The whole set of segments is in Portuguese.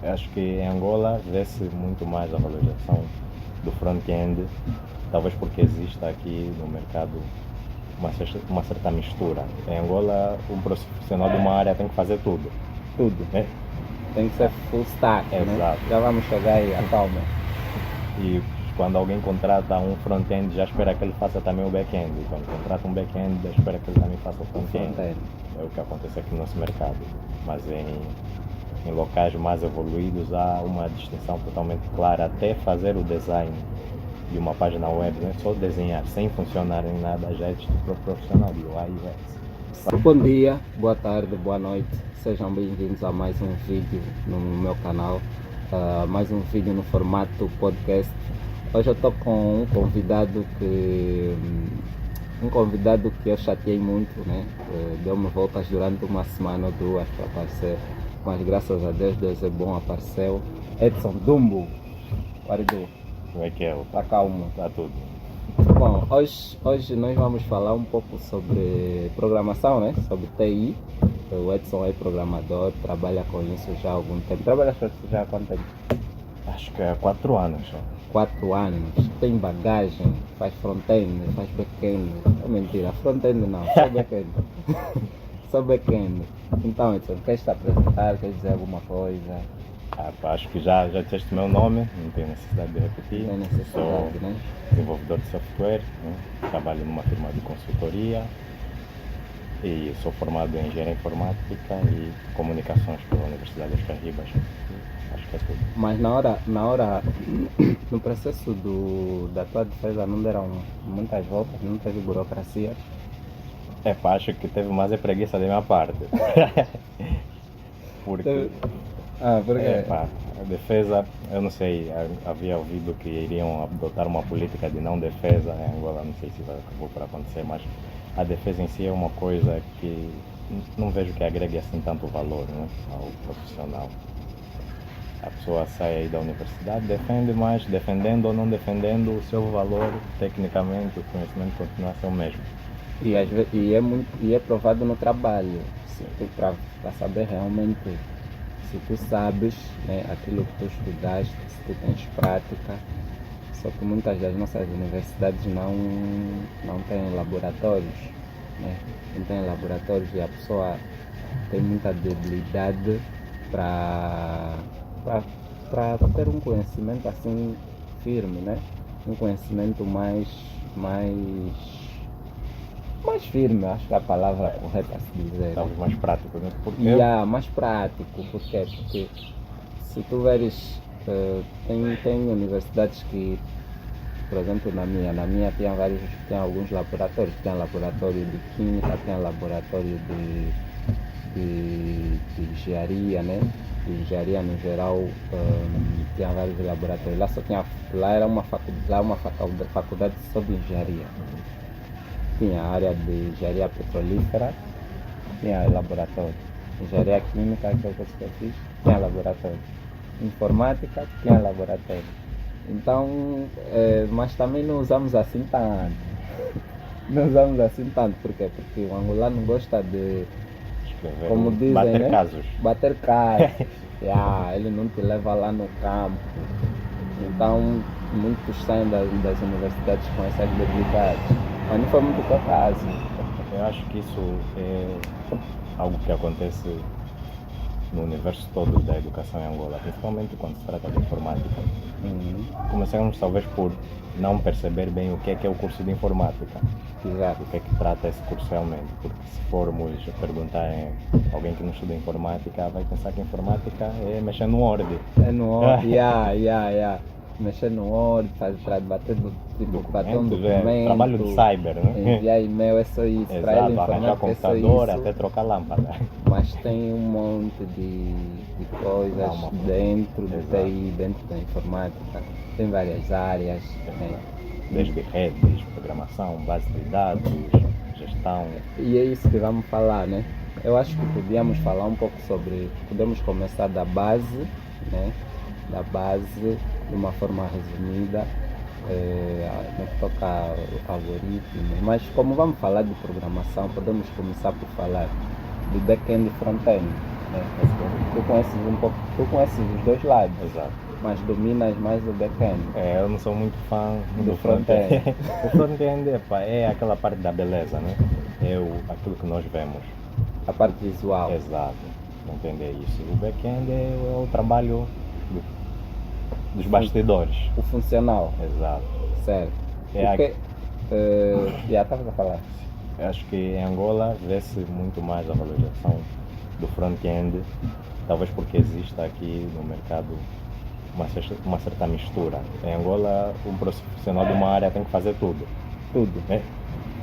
Acho que em Angola vê-se muito mais a valorização do front-end, talvez porque existe aqui no mercado uma certa mistura. Em Angola, um profissional de uma área tem que fazer tudo, né? Tem que ser full stack, né? Exato. Já vamos chegar aí, acalma. E quando alguém contrata um front-end, já espera que ele faça também o back-end. E quando contrata um back-end, já espera que ele também faça o front-end. É o que acontece aqui no nosso mercado. Mas em locais mais evoluídos há uma distinção totalmente clara. Até fazer o design de uma página web, não é só desenhar sem funcionar em nada, já é do profissional de UI e UX. Bom dia, boa tarde, boa noite. Sejam bem-vindos a mais um vídeo no meu canal. Mais um vídeo no formato podcast. Hoje eu estou com um convidado que eu chateei muito, né? Deu-me voltas durante uma semana ou duas para aparecer, mas graças a Deus é bom, apareceu. Edson Dumbo, Guaridu. Como é que é? Tá calmo? Tá tudo. Bom, hoje nós vamos falar um pouco sobre programação, né? Sobre TI. O Edson é programador, trabalha com isso já há algum tempo. Trabalha com isso já há quanto tempo? Acho que é 4 anos só. 4 anos. Tem bagagem, faz front-end, faz back-end. É mentira, front-end não, só back-end. Só back-end. Então, Edson, queres te apresentar? Queres dizer alguma coisa? Acho que já disseste o meu nome, não tenho necessidade de repetir. Não tem necessidade, Sou né? desenvolvedor de software, né? Trabalho numa firma de consultoria e sou formado em engenharia informática e comunicações pela Universidade das Carribas. Acho que é tudo. Mas na hora, no processo da tua defesa não deram muitas voltas, não teve burocracia? Acho que teve mais preguiça da minha parte. Porque Por quê? a defesa, eu não sei, havia ouvido que iriam adotar uma política de não defesa em Angola, não sei se acabou por acontecer, mas a defesa em si é uma coisa que não vejo que agregue assim tanto valor, né, ao profissional. A pessoa sai aí da universidade, defende, mas defendendo ou não defendendo, o seu valor, tecnicamente, o conhecimento continua a ser o mesmo. E é provado no trabalho, para saber realmente se tu sabes, né, aquilo que tu estudaste, se tu tens prática. Só que muitas das nossas universidades não têm laboratórios, né? Não têm laboratórios e a pessoa tem muita debilidade para ter um conhecimento assim firme, né? Um conhecimento mais firme, acho que é a palavra correta a se dizer. Talvez mais prático, né? Mais prático, porque se tu veres, tem universidades que, por exemplo, na minha tem alguns laboratórios, tem laboratório de química, tem laboratório de engenharia, né? De engenharia no geral, tinha vários laboratórios. Lá era uma faculdade só de engenharia. Tinha a área de engenharia petrolífera, tinha laboratório. Engenharia química, que é o que eu fiz, tinha laboratório. Informática, tinha laboratório. Então, mas também não usamos assim tanto. Não usamos assim tanto, por quê? Porque o angolano gosta de, como dizem, bater né? casos. Bater casos. Ele não te leva lá no campo. Então, muitos saem das universidades com essas debilidades. Mas não foi muito o teu caso. Eu acho que isso é algo que acontece no universo todo da educação em Angola, principalmente quando se trata de informática. Começamos talvez por não perceber bem o que é o curso de informática. Exato. O que é que trata esse curso realmente, porque se formos perguntar a alguém que não estuda informática, vai pensar que informática é mexer no Word. É no Word, mexer no Word, para bater bater um documento, trabalho de cyber, né? enviar e-mail, é só isso. Para ele arranjar computador, até trocar lâmpada. Mas tem um monte de coisas dentro do TI, dentro da informática. Tem várias áreas. Desde redes, programação, base de dados, gestão. E é isso que vamos falar, né? Eu acho que podemos começar da base, né? Da base, de uma forma resumida, no que toca ao algoritmo. Mas como vamos falar de programação, podemos começar por falar de back-end e front-end. né? Tu conheces os dois lados, Exato. mas dominas mais o back-end. Eu não sou muito fã Do do front-end. front-end. O front-end é aquela parte da beleza, né? Aquilo que nós vemos. A parte visual. Exato. Entender isso. O back-end é o trabalho dos bastidores. O funcional. Exato. Certo. É Já estavas a falar. Eu acho que em Angola vê-se muito mais a valorização do front-end, talvez porque existe aqui no mercado uma certa mistura. Em Angola, um profissional de uma área tem que fazer tudo. Tudo. Né?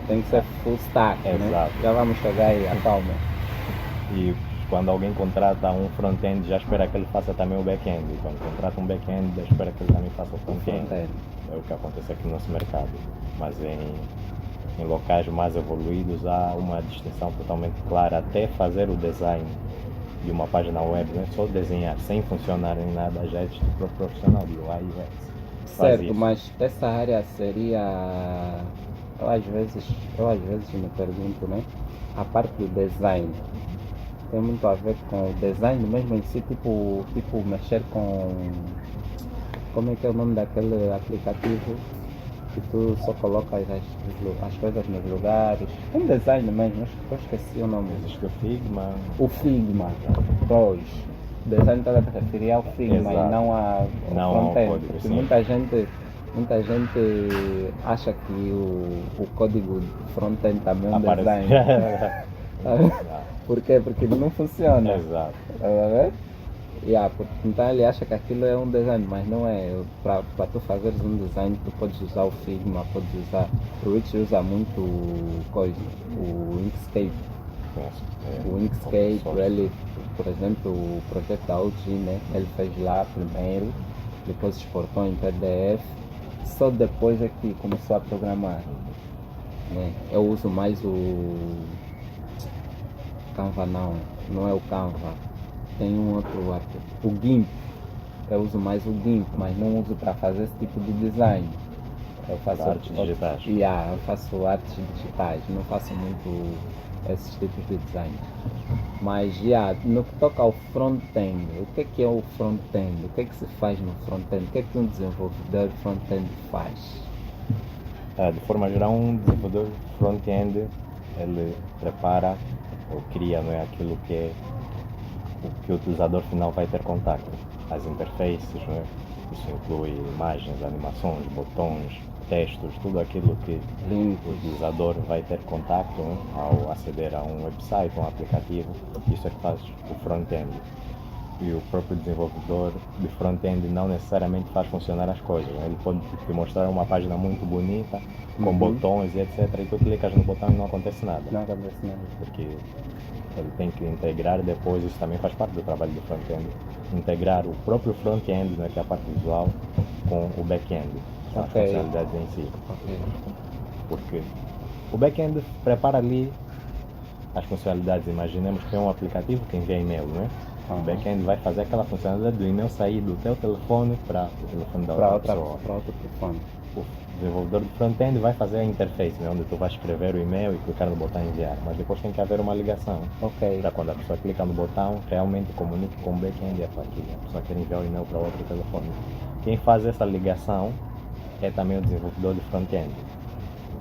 Tem que ser full stack, Exato. né? Já vamos chegar aí, acalma. E quando alguém contrata um front-end, já espera que ele faça também o back-end. E quando contrata um back-end, já espera que ele também faça o front-end. É o que acontece aqui no nosso mercado. Mas em locais mais evoluídos há uma distinção totalmente clara. Até fazer o design de uma página web, não é só desenhar sem funcionar em nada, já é tipo profissional de UI e UX. Certo, mas essa área seria... Eu às vezes me pergunto, né? A parte do design tem muito a ver com o design mesmo em si, tipo mexer com... Como é que é o nome daquele aplicativo que tu só colocas as coisas nos lugares? Um design mesmo, eu esqueci o nome. Existe o Figma. O Figma, pois. O design está a referir ao Figma. Exato. E não ao front-end. Código, porque sim. muita gente acha que o código de front-end também é um Aparece. design. Por quê? Porque não funciona. Exato. Tá vendo? Então ele acha que aquilo é um design, mas não é. Para tu fazeres um design, tu podes usar o Figma, podes usar. O Rich usa muito o Inkscape. O Inkscape, ele, por exemplo, o projeto da OG, né? Ele fez lá primeiro, depois exportou em PDF, só depois é que começou a programar. Né? Eu uso mais o Canva, não é o Canva. Tem um outro, o GIMP. Eu uso mais o GIMP, mas não uso para fazer esse tipo de design. Eu faço artes digitais. Eu faço artes digitais, não faço muito esses tipos de design. Mas no que toca ao front-end, o que é o front-end? O que é que se faz no front-end? O que é que um desenvolvedor front-end faz? De forma geral, um desenvolvedor front-end, ele prepara ou cria, não é, aquilo que o utilizador final vai ter contato. As interfaces, não é? Isso inclui imagens, animações, botões, textos, tudo aquilo que o utilizador vai ter contato, né, ao aceder a um website, um aplicativo. Isso é que faz o front-end. E o próprio desenvolvedor de front-end não necessariamente faz funcionar as coisas, né? Ele pode te mostrar uma página muito bonita, com botões e etc. E tu clicas no botão e não acontece nada. Não acontece nada. Porque ele tem que integrar depois, isso também faz parte do trabalho do front-end, integrar o próprio front-end, né, que é a parte visual, com o back-end, com as funcionalidades em si. Porque o back-end prepara ali as funcionalidades. Imaginemos que é um aplicativo que envia e-mail, não é? O back-end vai fazer aquela funcionalidade do e-mail sair do teu telefone para o telefone da outra pessoa. Para outro telefone. O desenvolvedor do front-end vai fazer a interface, né, onde tu vais escrever o e-mail e clicar no botão enviar, mas depois tem que haver uma ligação. Para quando a pessoa clica no botão, realmente comunique com o back-end, para que a pessoa quer enviar o e-mail para outro telefone. Quem faz essa ligação é também o desenvolvedor do front-end.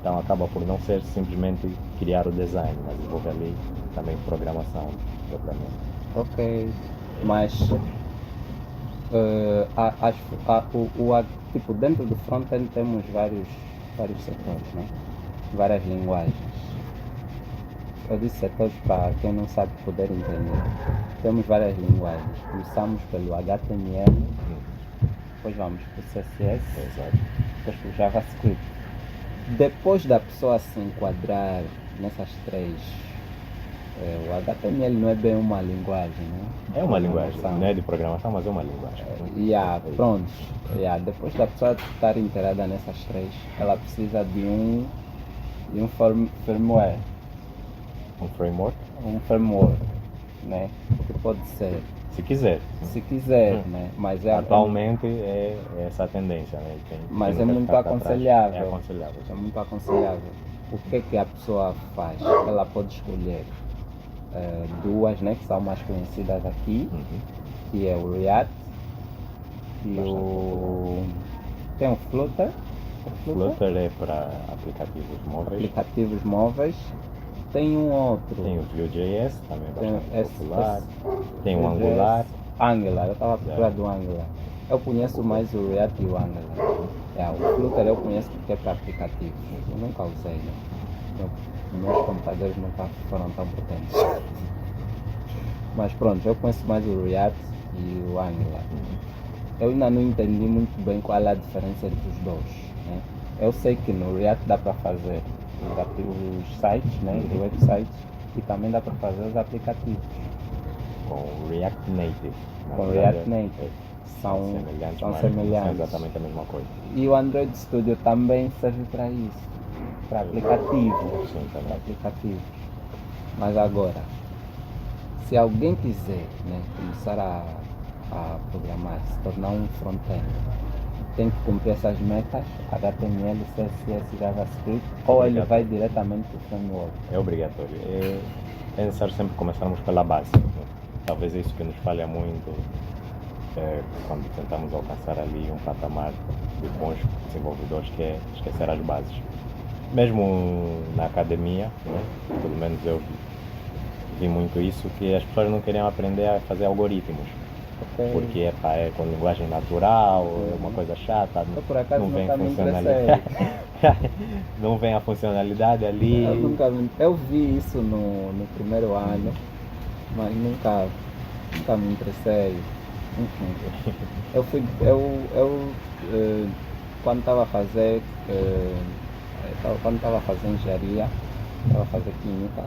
Então acaba por não ser simplesmente criar o design, mas desenvolver ali também programação propriamente. Ok, mas tipo, dentro do front-end temos vários setores, né? Várias linguagens. Eu disse setores para quem não sabe poder entender. Temos várias linguagens. Começamos pelo HTML, depois vamos para o CSS, depois para o JavaScript. Depois da pessoa se enquadrar nessas três, o HTML não é bem uma linguagem, né? É uma linguagem, não é de programação, mas é uma linguagem. Pronto. Depois da pessoa estar inteirada nessas três, ela precisa de um firmware. Um framework? Um framework, né? Que pode ser. Se quiser. Se quiser, né? Mas atualmente é essa a tendência, né? Mas é muito aconselhável. É aconselhável. É muito aconselhável. O que a pessoa faz? Ela pode escolher duas, né, que são mais conhecidas aqui, Uhum. que é o React e tem o Flutter. Flutter é para aplicativos móveis. Aplicativos móveis. Tem um outro. Tem o Vue.js, também Tem bastante popular. Tem o Vue.js, Angular. Angular, eu estava procurando do Angular. Eu conheço mais o React e o Angular. O Flutter eu conheço porque é para aplicativos. Eu nunca usei, né? Meus computadores nunca foram tão potentes. Mas pronto, eu conheço mais o React e o Angular. Eu ainda não entendi muito bem qual é a diferença entre os dois, né? Eu sei que no React dá para fazer os sites, né, os websites, e também dá para fazer os aplicativos. Com o React Native. Com o React Native. São semelhantes, são mas semelhantes. não são exatamente a mesma coisa. E o Android Studio também serve para isso, para aplicativos. Sim, Para também. aplicativos. Mas agora, se alguém quiser, né, começar a programar, se tornar um front-end, tem que cumprir essas metas, HTML, CSS, JavaScript, ou ele vai diretamente para o framework? É obrigatório. É necessário sempre começarmos pela base. Talvez é isso que nos falha muito quando tentamos alcançar ali um patamar de bons desenvolvedores, que é esquecer as bases. Mesmo na academia, né, pelo menos eu vi muito isso, que as pessoas não queriam aprender a fazer algoritmos. Okay. Porque é com linguagem natural, é uma coisa chata, eu, por acaso, não vem nunca funcionalidade. Não vem a funcionalidade ali. Eu vi isso no primeiro ano, mas nunca me interessei. Quando estava a fazer engenharia, estava a fazer química,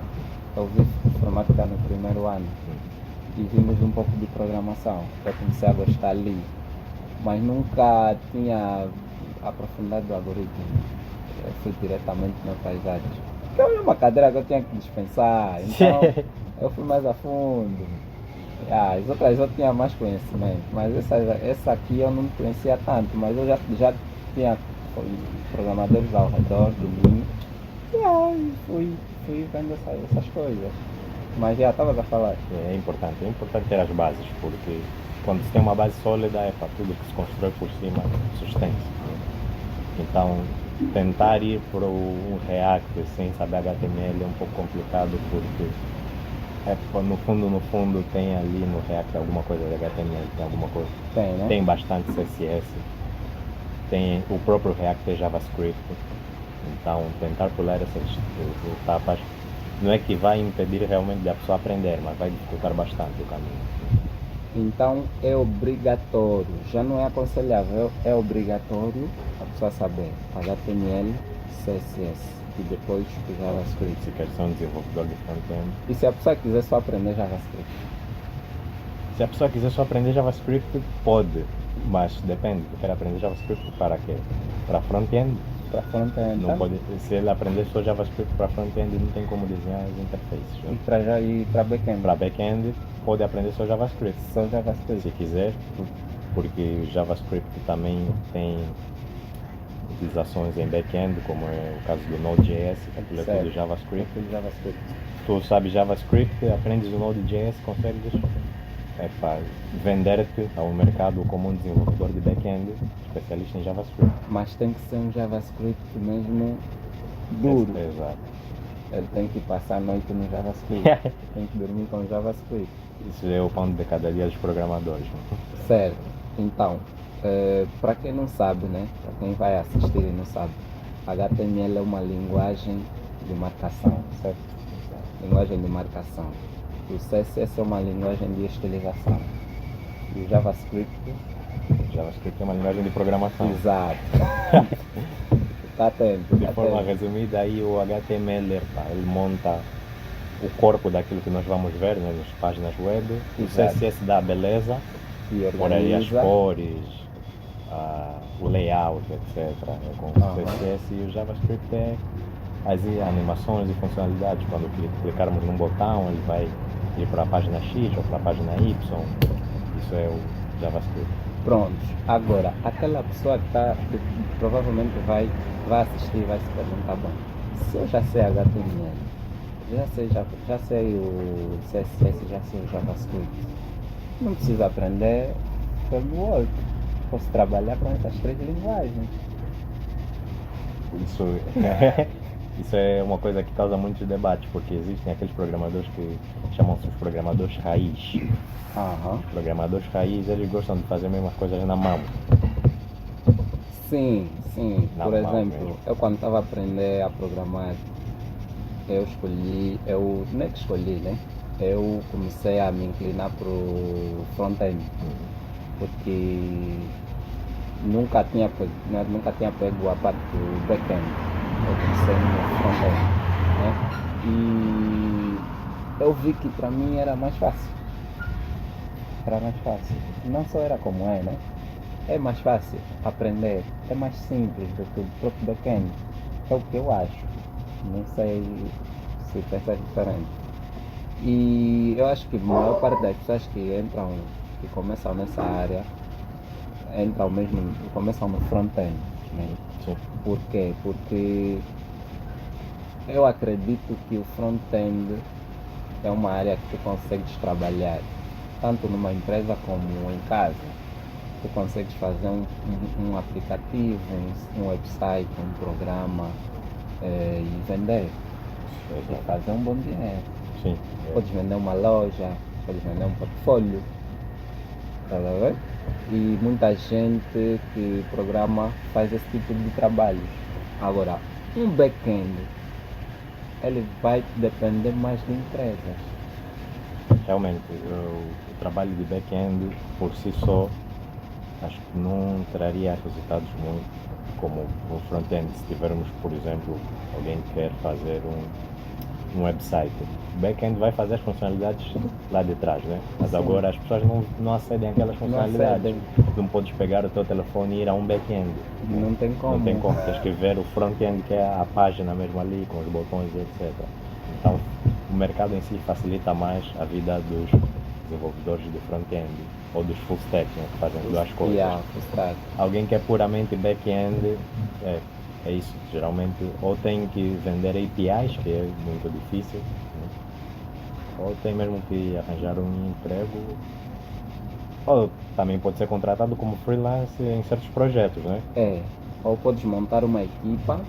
eu vi informática no primeiro ano e vimos um pouco de programação. Eu comecei a gostar ali, mas nunca tinha aprofundado o algoritmo. Eu fui diretamente na paisagem. Porque era uma cadeira que eu tinha que dispensar, então eu fui mais a fundo. As outras eu tinha mais conhecimento, mas essa aqui eu não conhecia tanto, mas eu já tinha programadores ao redor de mim e aí fui vendo essas coisas. Mas já estavas a falar. É importante ter as bases, porque quando se tem uma base sólida, tudo que se constrói por cima sustenta-se. Então, tentar ir para um React sem saber HTML é um pouco complicado, porque no fundo tem ali no React alguma coisa de HTML, tem alguma coisa. Tem, né? Tem bastante CSS, tem o próprio React é JavaScript. Então, tentar pular essas etapas não é que vai impedir realmente de a pessoa aprender, mas vai dificultar bastante o caminho. Então é obrigatório, já não é aconselhável, é obrigatório a pessoa saber HTML, CSS e depois o JavaScript. Se quer ser um desenvolvedor de front-end. E se a pessoa quiser só aprender JavaScript? Se a pessoa quiser só aprender JavaScript, pode, mas depende. Quer aprender JavaScript para quê? Para front-end? Para front-end. Não pode, se ele aprender só JavaScript para front-end, não tem como desenhar as interfaces. Né? E para back-end? Para back-end, pode aprender só JavaScript. Só JavaScript. Se quiser, porque JavaScript também tem utilizações em back-end, como é o caso do Node.js, que é tudo JavaScript. Tu sabes JavaScript, aprendes o Node.js, consegues vender-te ao mercado como um desenvolvedor de back-end especialista em JavaScript. Mas tem que ser um JavaScript mesmo duro. Exato. Ele tem que passar a noite no JavaScript. Tem que dormir com JavaScript. Isso é o pão de cada dia dos programadores. Né? Certo. Então, para quem não sabe, né? Para quem vai assistir e não sabe, HTML é uma linguagem de marcação, certo? Linguagem de marcação. O CSS é uma linguagem de estilização. E o JavaScript é uma linguagem de programação. Exato. Está atento. De forma resumida, aí o HTML ele monta o corpo daquilo que nós vamos ver, né, nas páginas web. O CSS dá a beleza, por aí as cores, o layout, etc. Com o CSS, e o JavaScript é as animações e funcionalidades. Quando clicarmos num botão, ele vai ir para a página X ou para a página Y. Isso é o JavaScript. Pronto. Agora, aquela pessoa que provavelmente vai assistir e vai se perguntar, bom, se eu já sei HTML, já sei o CSS, já sei o JavaScript. Não preciso aprender framework. Posso trabalhar com essas três linguagens. Isso, isso é uma coisa que causa muitos debates, porque existem aqueles programadores que chamam-se os programadores raiz. Os programadores raiz, eles gostam de fazer mesmo as coisas na mão. Sim. Na Por mão exemplo, mesmo. eu quando estava a aprender a programar, não é que escolhi, né? Eu comecei a me inclinar para o front-end, porque nunca tinha pego a parte do back-end. Eu comecei no front-end, né? E eu vi que para mim era mais fácil. Não só era como é, né? É mais fácil aprender, é mais simples do que o próprio back-end. É o que eu acho. Não sei se pensa diferente. E eu acho que a maior parte das pessoas que começam nessa área, começam no front-end. Né? Sim. Por quê? Porque eu acredito que o front-end é uma área que tu consegues trabalhar tanto numa empresa como em casa. Tu consegues fazer um aplicativo, um website, um programa e vender. E fazer um bom dinheiro. Sim. Podes vender uma loja, podes vender um portfólio. Tá a ver? E muita gente que programa faz esse tipo de trabalho. Agora, um back-end, ele vai depender mais de empresas. Realmente, o trabalho de back-end por si só, acho que não traria resultados muito como o front-end. Se tivermos, por exemplo, alguém que quer fazer um website, o back-end vai fazer as funcionalidades lá de trás, né? Mas Sim. agora as pessoas não acedem àquelas funcionalidades. Tu não podes pegar o teu telefone e ir a um back-end. Não tem como. Não tem como, tens que ver o front-end, que é a página mesmo ali, com os botões e etc. Então, o mercado em si facilita mais a vida dos desenvolvedores de front-end ou dos full stack, né, que fazem duas coisas. Full stack. Alguém que é puramente back-end, é isso. Geralmente, ou tem que vender APIs, que é muito difícil, né? Ou tem mesmo que arranjar um emprego, ou também pode ser contratado como freelance em certos projetos, né? Ou podes montar uma equipa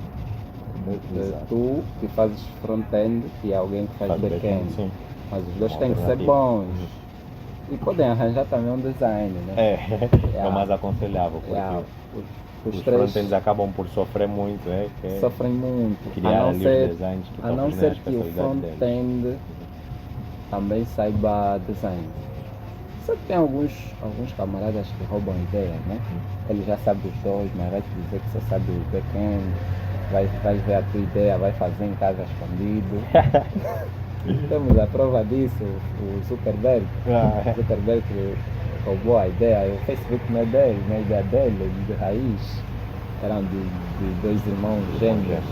Exato. tu que fazes front-end e alguém que faz back-end. Sim. Mas os dois Uma têm que ser alternativa. bons. E podem arranjar também um design, né? É o mais aconselhável, porque Os os três frontends acabam por sofrer muito, que é sofrem muito. criar ali os designs que A não talvez não é a ser que o especialidade deles. front-end também saiba design. Só que tem alguns camaradas que roubam ideias, né? Ele já sabe os dois, mas vai te dizer que só sabe o back-end, vai ver a tua ideia, vai fazer em casa escondido. Temos a prova disso, o Zuckerberg. O Zuckerberg roubou a ideia, o Facebook não é dele, não é ideia dele, de raiz. Eram de dois irmãos gêmeos.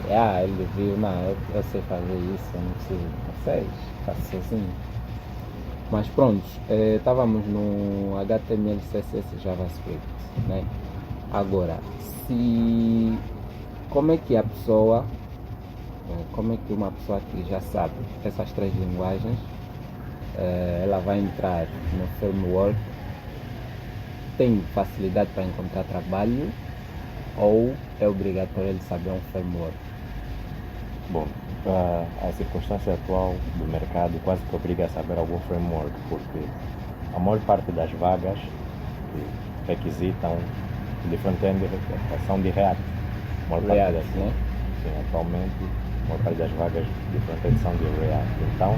Ele viu, não, eu sei fazer isso, eu não preciso de vocês, faço sozinho. Mas pronto, estávamos no HTML, CSS e JavaScript, né? Agora, como é que uma pessoa que já sabe essas três linguagens, ela vai entrar no framework, tem facilidade para encontrar trabalho ou é obrigatório ele saber um framework? Bom, a circunstância atual do mercado quase que obriga a saber algum framework, porque a maior parte das vagas que requisitam de front-end são de React. Né? Sim, atualmente a maior parte das vagas de front-end são de React. Então,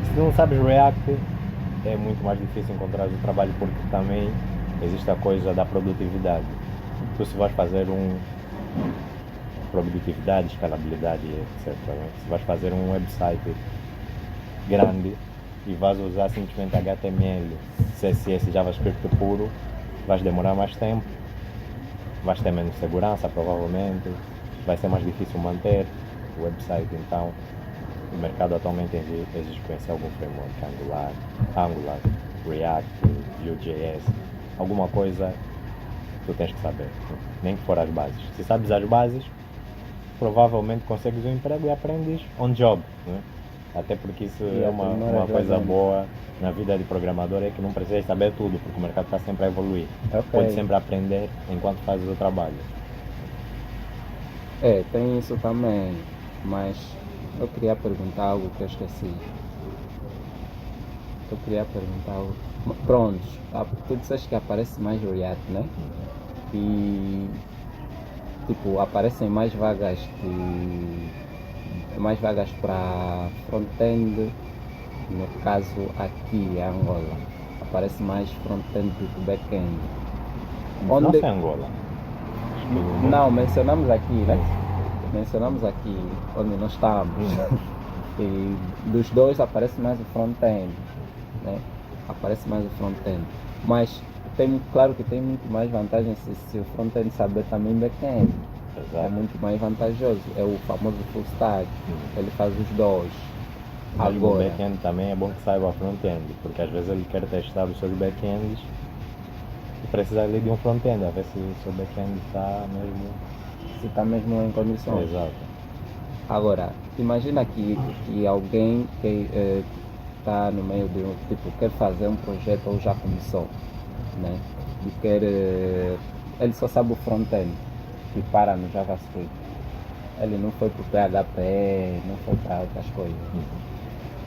se não sabes React, é muito mais difícil encontrar o trabalho, porque também existe a coisa da produtividade. Tu, se vais fazer produtividade, escalabilidade, etc. Né? Se vais fazer um website grande e vais usar simplesmente HTML, CSS, JavaScript puro, vais demorar mais tempo, vais ter menos segurança provavelmente, vai ser mais difícil manter o website. Então, o mercado atualmente exige conhecer algum framework, Angular, React, Vue.js, alguma coisa tu tens que saber, nem que for as bases. Se sabes as bases, provavelmente consegues um emprego e aprendes on job, né? Até porque isso é uma coisa boa na vida de programador, é que não precisas saber tudo, porque o mercado está sempre a evoluir. Pode sempre aprender enquanto fazes o trabalho. Tem isso também, mas eu queria perguntar algo que eu esqueci. Pronto, tu disseste que aparece mais o React, né? E tipo, aparecem mais vagas para front-end, no caso aqui em Angola. Aparece mais front-end do que back-end. Não é Angola. Não, mencionamos aqui, né? Mencionamos aqui onde nós estamos. E dos dois aparece mais o front-end, né? Aparece mais o front-end. Mas claro que tem muito mais vantagem se o front-end saber também back-end. Exato. É muito mais vantajoso. É o famoso full stack. Ele faz os dois. Agora, o back-end também é bom que saiba front-end, porque às vezes ele quer testar os seus back-ends e precisa ali de um front-end, a ver se o seu back-end está mesmo em condições. Exato. Agora, imagina que alguém que está no meio de quer fazer um projeto ou já começou, né? E ele só sabe o front-end e para no JavaScript. Ele não foi para o PHP, não foi para outras coisas.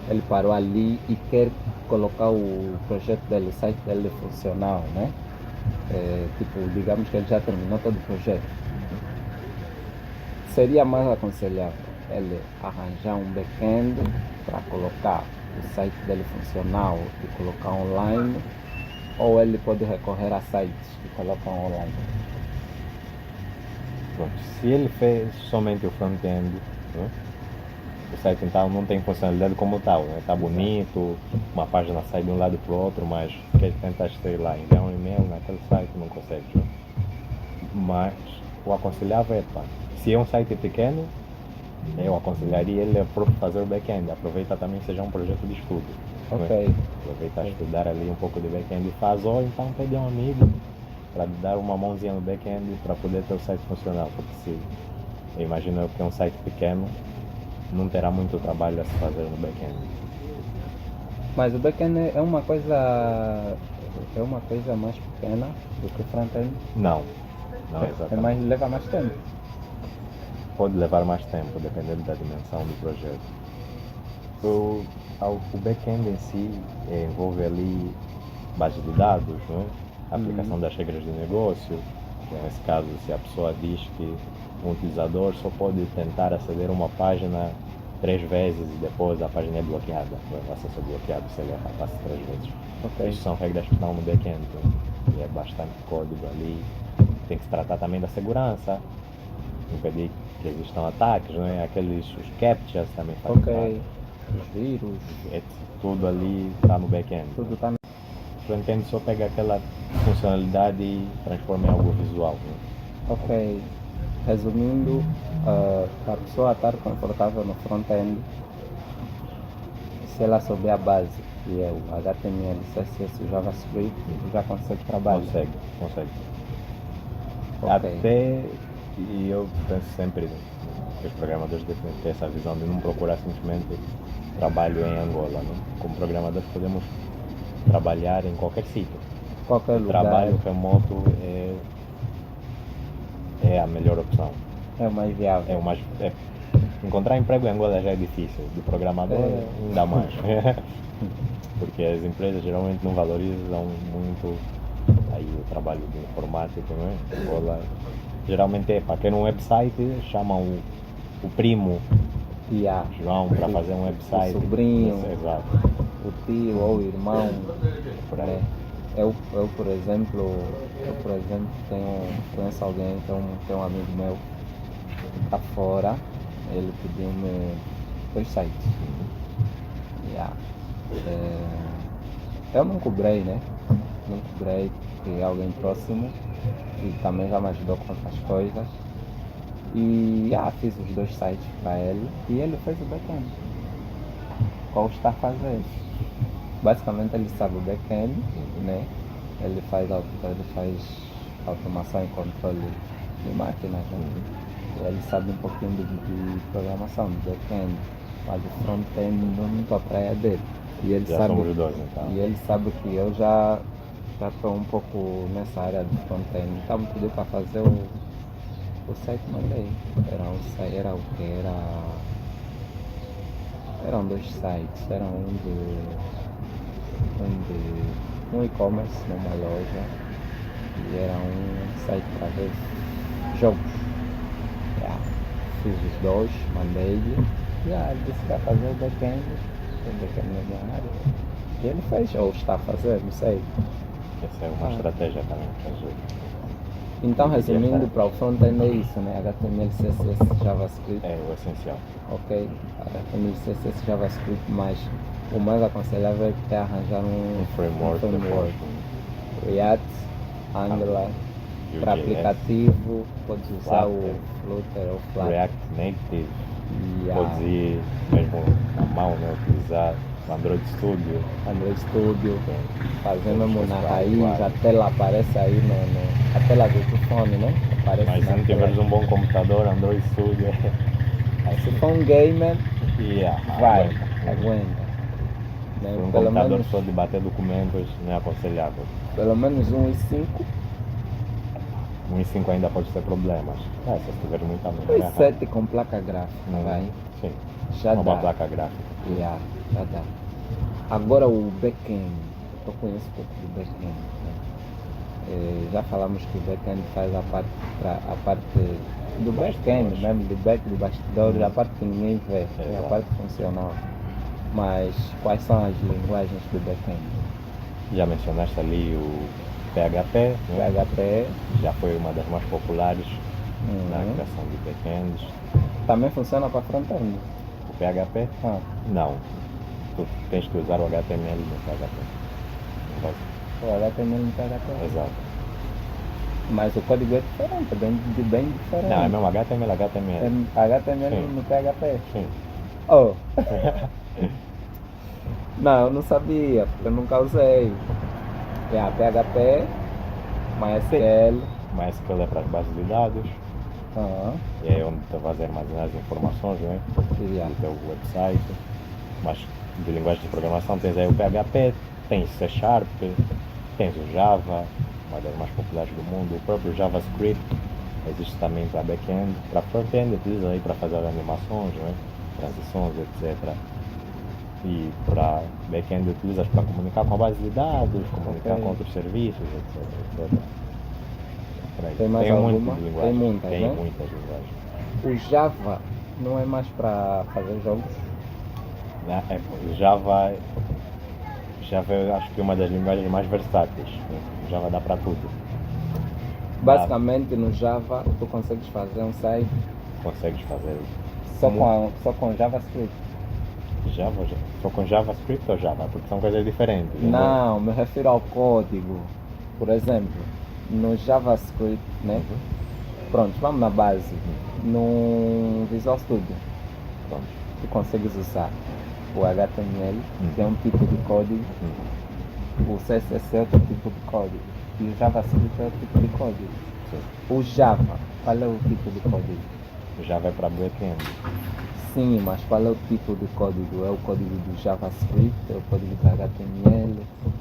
Ele parou ali e quer colocar o projeto dele, o site dele funcional, né? Digamos que ele já terminou todo o projeto. Seria mais aconselhável ele arranjar um back-end para colocar o site dele funcional e colocar online, ou ele pode recorrer a sites que colocam online? Pronto, se ele fez somente o front-end, né? O site então não tem funcionalidade como tal, né? Está bonito, uma página sai de um lado para o outro, mas quer tentar sei lá, enviar um e-mail naquele site não consegue. Né? Mas o aconselhável é, se é um site pequeno, eu aconselharia ele a fazer o back-end. Aproveita também seja um projeto de estudo. Ok. Né? Aproveita a estudar ali um pouco de back-end e faz, ou então pede um amigo para dar uma mãozinha no back-end para poder ter o site funcional. Porque se eu imagino que é um site pequeno, não terá muito trabalho a se fazer no back-end. Mas o back-end é uma coisa mais pequena do que o front-end? Não exatamente. Leva mais tempo. Pode levar mais tempo, dependendo da dimensão do projeto. O back-end em si envolve ali base de dados, não é? A aplicação das regras de negócio. Nesse caso, se a pessoa diz que um utilizador só pode tentar aceder a uma página 3 vezes e depois a página é bloqueada, o acesso é bloqueado se ele passa 3 vezes. Essas são regras que estão no back-end, e é bastante código ali. Tem que se tratar também da segurança, impedir que existam ataques, não é? Os captchas também fazem parte. Os vírus. Tudo ali está no back-end. Tudo está no... O front-end só pega aquela funcionalidade e transforma em algo visual. Né? Ok. Resumindo, para a pessoa estar confortável no front-end, se ela souber a base, que é o HTML, CSS, o JavaScript, já consegue trabalhar. Consegue. Okay. Até, e eu penso sempre que os programadores devem ter essa visão de não procurar simplesmente trabalho em Angola. Né? Como programadores podemos trabalhar em qualquer sítio. Qualquer lugar. Trabalho remoto é a melhor opção. É o mais viável. Encontrar emprego em Angola já é difícil, de programador ainda mais. Porque as empresas geralmente não valorizam muito aí o trabalho de informático, não é? Angola geralmente para quem um website chamam o primo João para fazer um website. O sobrinho, exato. o tio ou o irmão. Por aí. Eu por exemplo, conheço alguém, tem um amigo meu que está fora, ele pediu-me 2 sites. Eu não cobrei, né? Não cobrei, porque é alguém próximo e também já me ajudou com outras coisas. E fiz os 2 sites para ele e ele fez o back-end. Qual está fazendo? Basicamente ele sabe o back-end, né? Ele faz automação e controle de máquinas, né? Ele sabe um pouquinho de programação, de back-end, mas o front-end não é muito a praia dele. E ele Já sabe, somos dois, então. e ele sabe que eu já estou um pouco nessa área de front-end. Então me pediu para fazer o site, mandei. Era o que? Eram dois sites. Era um e-commerce numa loja e era um site para ver jogos. Fiz os dois, mandei-lhe. Ele disse que ia fazer o back-end na minha área. E ele fez, ou está a fazer, não sei. Essa é uma estratégia também para fazer. Então, resumindo, para o front-end é isso, né? HTML, CSS, JavaScript. É o essencial. Ok, HTML, CSS, JavaScript, mas o mais aconselhável é arranjar um framework. React, Angular, para aplicativo, podes usar o Flutter ou Flutter. React Native, podes ir mesmo na mão, né? Utilizar o Android Studio. Fazer mesmo na raiz, a tela aparece aí a tela do telefone, né? Aparece. Mas se não tiveres um bom computador, Android Studio se for um gamer, vai, aguenta. Né? Um computador menos, só de bater documentos não é aconselhável. Pelo menos 1.5. 1.5 ainda pode ter problemas. Se tiver muita memória. 1.7 com placa gráfica, vai. Sim. Já uma dá. Placa gráfica. Já dá. Agora o back-end. Eu conheço um pouco do back-end. Né? Já falamos que o back-end faz a parte do back-end mesmo, do bastidor, a parte que ninguém vê, é a parte funcional. Mas quais são as linguagens do back-end? Já mencionaste ali o PHP. PHP. Já foi uma das mais populares na criação de back-ends. Também funciona para front-end? O PHP? Não. Tu tens que usar o HTML no PHP. O HTML no PHP? Exato. Mas o código é diferente, bem diferente. Não, é mesmo HTML. HTML Sim. no PHP? Sim. Oh! Não, eu não sabia, porque eu nunca usei. PHP, MySQL. MySQL é para as bases de dados. E é onde tu vais armazenar as informações, né? Do teu website. Mas de linguagem de programação tens aí o PHP, tens C#, tens o Java, uma das mais populares do mundo, o próprio JavaScript existe também para back-end, para front-end utiliza aí para fazer animações, né? Transições, etc. E para back-end utilizas para comunicar com a base de dados, comunicar com outros serviços, etc. Tem mais alguma? Tem muitas né? linguagens. O Java não é mais para fazer jogos? Java eu acho que é uma das linguagens mais versáteis. Java dá para tudo. Basicamente no Java tu consegues fazer um site? Consegues fazer. Só com JavaScript? Só com JavaScript ou Java? Porque são coisas diferentes. Não, me refiro ao código. Por exemplo, no JavaScript, né? Pronto, vamos na base. No Visual Studio, pronto, tu consegues usar o HTML, que é um tipo de código, o CSS é outro tipo de código, e o JavaScript é outro tipo de código. O Java, qual é o tipo de código? O Java é para back-end. Sim, mas qual é o tipo de código? É o código do JavaScript? É o código do HTML?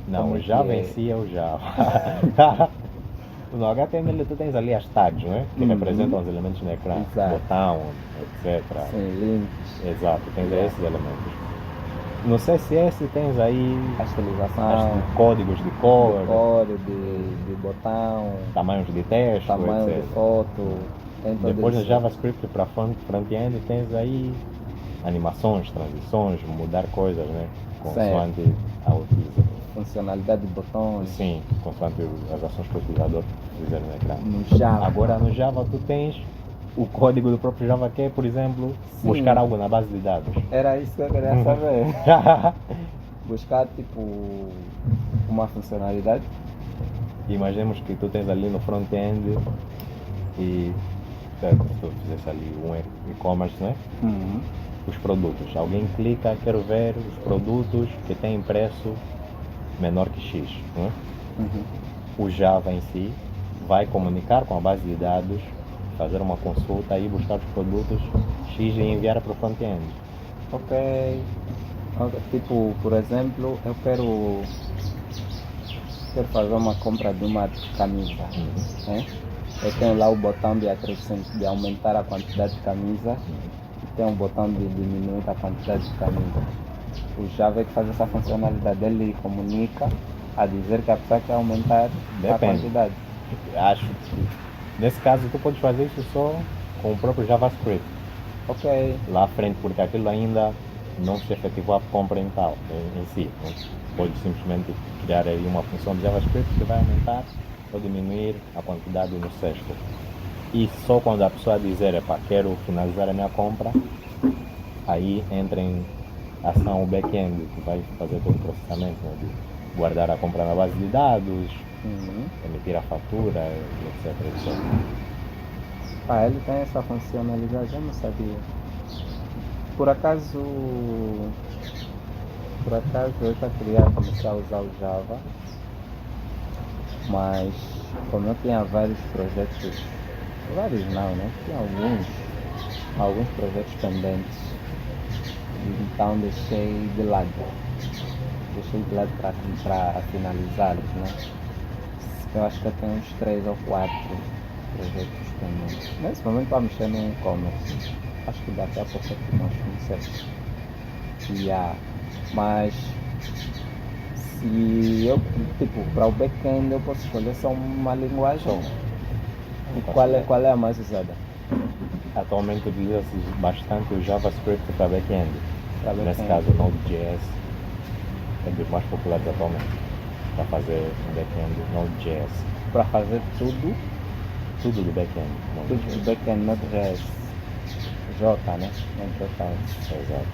Não, o Java em si é o Java. No HTML tu tens ali as tags, não é? Que representam os elementos no ecrã. Exato. Botão, etc. Sim, links. Exato, tens esses elementos. No CSS tens aí a estilização, códigos de cor, de botão, tamanhos de texto, tamanho etc. de foto. Depois no JavaScript para front-end tens aí animações, transições, mudar coisas, né? Consoante a utilização. Funcionalidade de botões. Sim, consoante as ações que o utilizador fizer no ecrã. No Java. Agora no Java tu tens o código do próprio Java que é, por exemplo, buscar algo na base de dados. Era isso que eu queria saber. Buscar tipo uma funcionalidade. Imaginemos que tu tens ali no front-end e se tu fizesse ali um e-commerce, né? Os produtos. Alguém clica, quero ver os produtos que têm preço menor que X. Né? O Java em si vai comunicar com a base de dados, fazer uma consulta e buscar os produtos X e enviar para o front-end. Ok. Tipo, por exemplo, eu quero fazer uma compra de uma camisa. Né? Eu tenho lá o botão de acrescentar, de aumentar a quantidade de camisa, e tem um botão de diminuir a quantidade de camisa. O Java que faz essa funcionalidade, ele comunica a dizer que a pessoa quer aumentar a quantidade. Acho que nesse caso tu podes fazer isso só com o próprio JavaScript. Ok. Lá à frente, porque aquilo ainda não se efetivou a compra em si. Né? Pode simplesmente criar aí uma função de JavaScript que vai aumentar ou diminuir a quantidade no cesto. E só quando a pessoa dizer, quero finalizar a minha compra, aí entra em ação o back-end, que vai fazer todo o processamento, né, de guardar a compra na base de dados, emitir a fatura, etc. Ele tem essa funcionalidade, eu não sabia. Por acaso eu já queria começar a usar o Java, mas como eu tinha vários projetos, tinha alguns projetos pendentes, então deixei de lado para finalizá-los, né? Eu acho que eu tenho uns 3 ou 4 projetos pendentes. Nesse momento estou mexendo no e-commerce, acho que daqui a pouco eu mostro, não sei. Mas se eu, para o back-end eu posso escolher só uma linguagem. E qual é a mais usada? Atualmente utiliza-se bastante o JavaScript para back-end. Nesse caso, o Node.js é dos mais populares atualmente para fazer back-end Node.js. Para fazer tudo do back-end. Tudo do back-end Node.js. J, né? Node.js. Exato.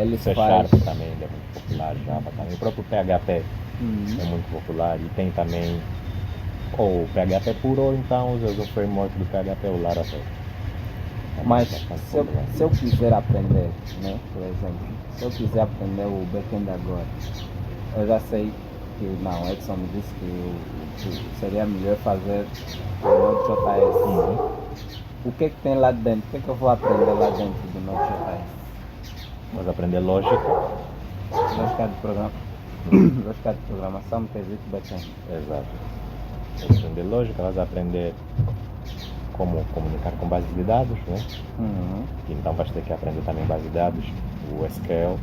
Ele C# faz... também é muito popular, Java também. O próprio PHP é muito popular e tem também ou PHP puro ou então usas o framework do PHP, o Laravel. Mas se eu quiser aprender, né, por exemplo, se eu quiser aprender o back-end agora, eu já sei que Edson me disse que seria melhor fazer o Node.js. O que tem lá dentro? O que eu vou aprender lá dentro do Node.js? Vamos aprender lógica. Lógica de programação, quesito back-end. Exato. Vamos aprender lógica, vais aprender como comunicar com bases de dados, né? Então vais ter que aprender também base de dados, o SQL.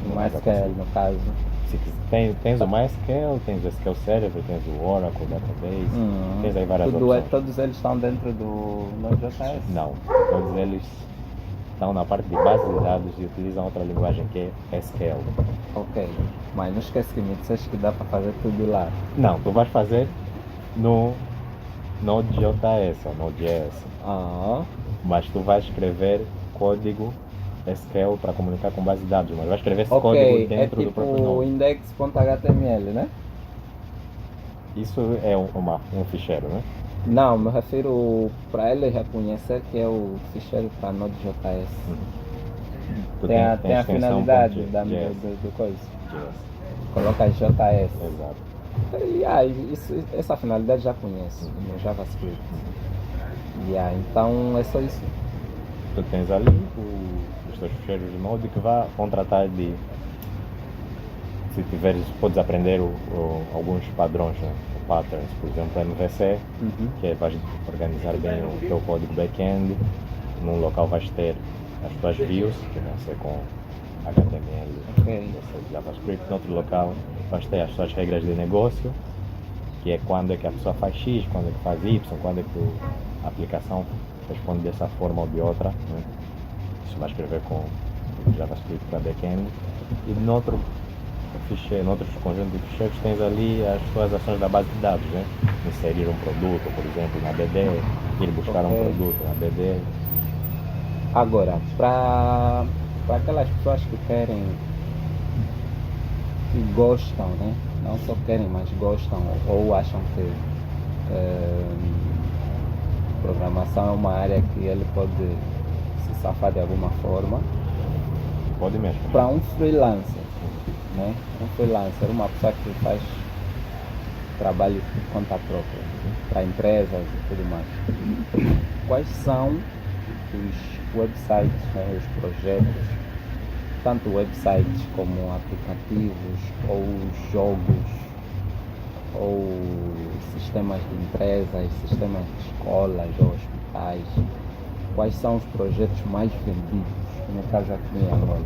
O MySQL, no caso. Se tens o MySQL, tens o SQL Server, tens o Oracle Database, tens aí várias opções. Todos eles estão dentro do Node.js? Não, todos eles estão na parte de base de dados e utilizam outra linguagem que é SQL. Ok, mas não esquece que me disseste que dá para fazer tudo lá. Não, tu vais fazer no Node.js ou Node.js. Mas tu vais escrever código SQL para comunicar com base de dados, mas vai escrever esse código dentro do próprio Node. Index.html, né? Isso é um ficheiro, né? Não, me refiro para ele reconhecer que é o ficheiro para Node.js. Tem a finalidade do coisa. Coloca JS. Exato. Essa finalidade já conheço no JavaScript. Então é só isso. Tu tens ali os teus ficheiros de Node que vão tratar de, se tiveres, podes aprender alguns padrões, né? Patterns, por exemplo, MVC, que vais organizar bem o teu código back-end. Num local vais ter as tuas views, que vão ser com HTML, JavaScript. No outro local vais ter as suas regras de negócio, que é quando é que a pessoa faz X, quando é que faz Y, quando é que a aplicação responde dessa forma ou de outra, né? Isso vai escrever com JavaScript para back-end. E noutros conjuntos de ficheiros tens ali as tuas ações da base de dados, né? Inserir um produto, por exemplo, na BD, ir buscar um produto na BD. Agora, para aquelas pessoas que gostam, né? Não só querem, mas gostam ou acham que programação é uma área que ele pode se safar de alguma forma. Pode mesmo. Para um freelancer, né? Um freelancer, uma pessoa que faz trabalho por conta própria, para empresas e tudo mais. Quais são os websites, né, os projetos, tanto websites como aplicativos, ou jogos, ou sistemas de empresas, sistemas de escolas ou hospitais? Quais são os projetos mais vendidos, no caso aqui em Angola,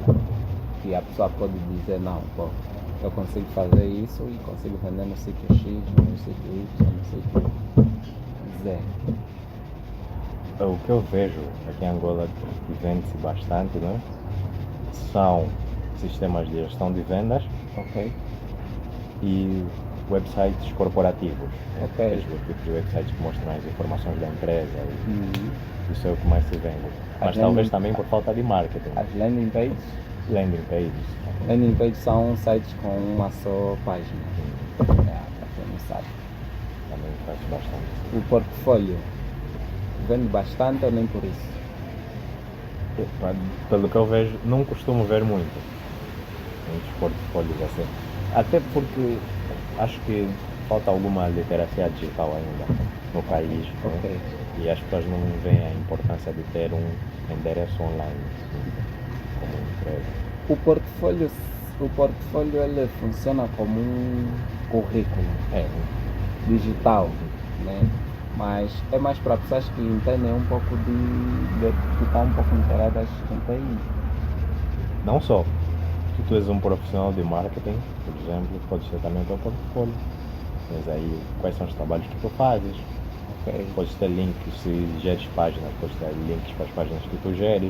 que a pessoa pode dizer, não, pô, eu consigo fazer isso e consigo vender no sítio X, no sítio Y, no sítio Z? O que eu vejo aqui em Angola que vende-se bastante, né? São sistemas de gestão de vendas, Ok? e websites corporativos. Ok. Aqueles tipos de websites que mostram as informações da empresa. Uhum. Isso é o que mais se vende. Mas talvez também por falta de marketing. As landing pages? Landing pages. Landing pages são sites com uma só página. Para quem não sabe. Também faz bastante. O portfólio vende bastante ou nem por isso? Pelo que eu vejo, não costumo ver muitos portfólios assim. Até porque acho que falta alguma literacia digital ainda no país. Ok. Né? E as pessoas não veem a importância de ter um endereço online como empresa. O portfólio ele funciona como um currículo digital, né? Mas é mais para pessoas que entendem um pouco que estão um pouco inteiradas em TI. Não só. Se tu és um profissional de marketing, por exemplo, podes ter também o teu portfólio. Mas aí, quais são os trabalhos que tu fazes? Ok. Podes ter links, se geres páginas, podes ter links para as páginas que tu geres.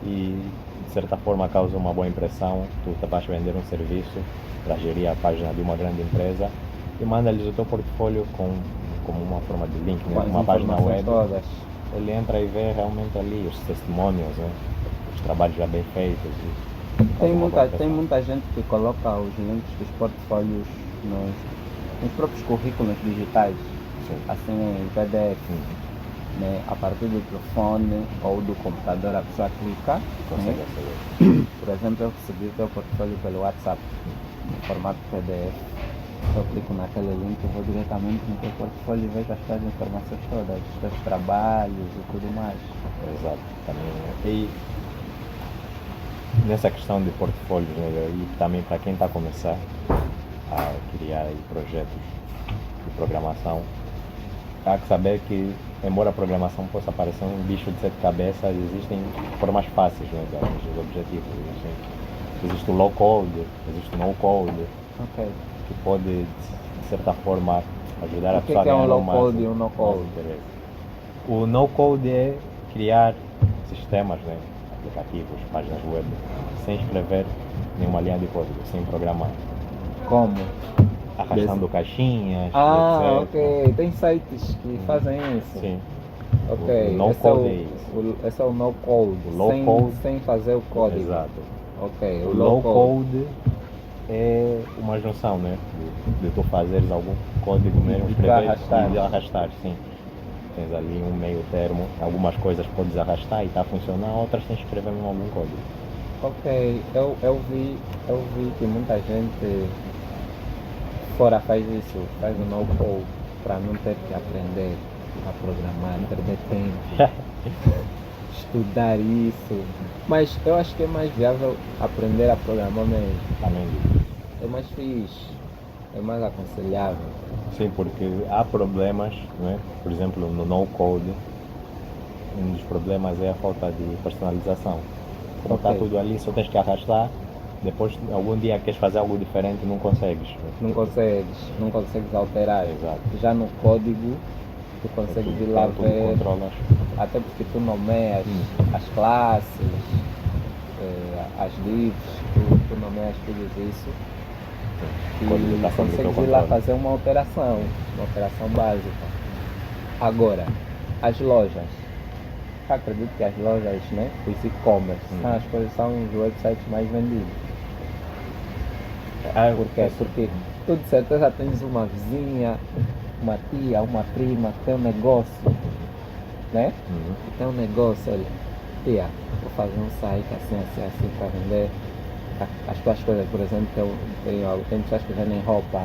E, de certa forma, causa uma boa impressão. Tu vais vender um serviço para gerir a página de uma grande empresa e manda-lhes o teu portfólio como uma forma de link, né? Uma página web. Todas. Ele entra e vê realmente ali os testimônios, né? Os trabalhos já bem feitos. Tem muita gente que coloca os links dos portfólios nos próprios currículos digitais. Sim. Assim em PDF. Né? A partir do telefone ou do computador a pessoa clica, Consegue né? aceder. Por exemplo, eu recebi o teu portfólio pelo WhatsApp no formato PDF. Eu clico naquele link e vou diretamente no teu portfólio e vejo as tuas informações todas, os teus trabalhos e tudo mais. Exato. Também. E nessa questão de portfólios, né? E também para quem está a começar a criar projetos de programação, há que saber que, embora a programação possa parecer um bicho de sete cabeças, existem formas fáceis, né, de atingir os objetivos. Existe o low code, existe o no code, Ok. que pode, de certa forma, ajudar a pessoa a O que é um ganhar low mais code e um no code? interesse. O no code é criar sistemas, né, aplicativos, páginas web, sem escrever nenhuma linha de código, sem programar. Como? Arrastando caixinhas, Ah, etc. ok. Tem sites que fazem isso. Sim. Ok. O no code é isso. Esse é o no code. O low code. Sem fazer o código. Exato. Ok. O low code é uma junção, né? De tu fazeres algum código mesmo, escrever e de arrastar, sim. Tens ali um meio termo, algumas coisas podes arrastar e está a funcionar, outras tens que escrever mesmo algum código. Ok, eu vi que muita gente fora faz isso, faz o no code para não ter que aprender a programar, não perder tempo, estudar isso. Mas eu acho que é mais viável aprender a programar mesmo. Também. É mais fixe, é mais aconselhável. Sim, porque há problemas, né? Por exemplo, no no code, um dos problemas é a falta de personalização. Como está tudo ali, só tens que arrastar. Depois, algum dia queres fazer algo diferente, não consegues. Não consegues alterar. Exato. Já no código, tu consegues ir lá ver, controlas. até porque tu nomeias as classes, as divs, tu nomeias tudo isso. E consegues ir lá fazer uma operação básica. Agora, as lojas. Eu acredito que as lojas, né, os e-commerce, são os websites mais vendidos. Por quê? Porque tu de certeza tens uma vizinha, uma tia, uma prima que tem um negócio, né? Tem um negócio, olha, tia, vou fazer um site assim para vender as tuas coisas. Por exemplo, tem pessoas que vendem roupa,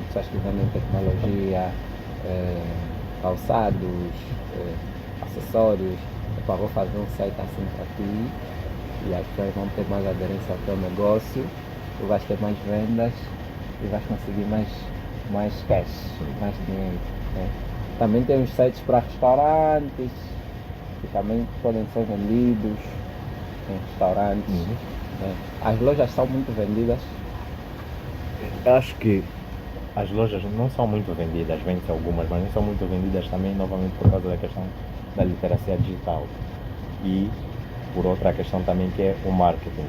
pessoas que vendem tecnologia, calçados, acessórios. Epá, vou fazer um site assim para ti e as pessoas vão ter mais aderência ao teu negócio, tu vais ter mais vendas e vais conseguir mais cash, mais dinheiro. Né? Também tem os sites para restaurantes que também podem ser vendidos em restaurantes. Né? As lojas são muito vendidas. Acho que as lojas não são muito vendidas, vendem algumas, mas não são muito vendidas também, novamente, por causa da questão da literacia digital. E por outra questão também, que é o marketing.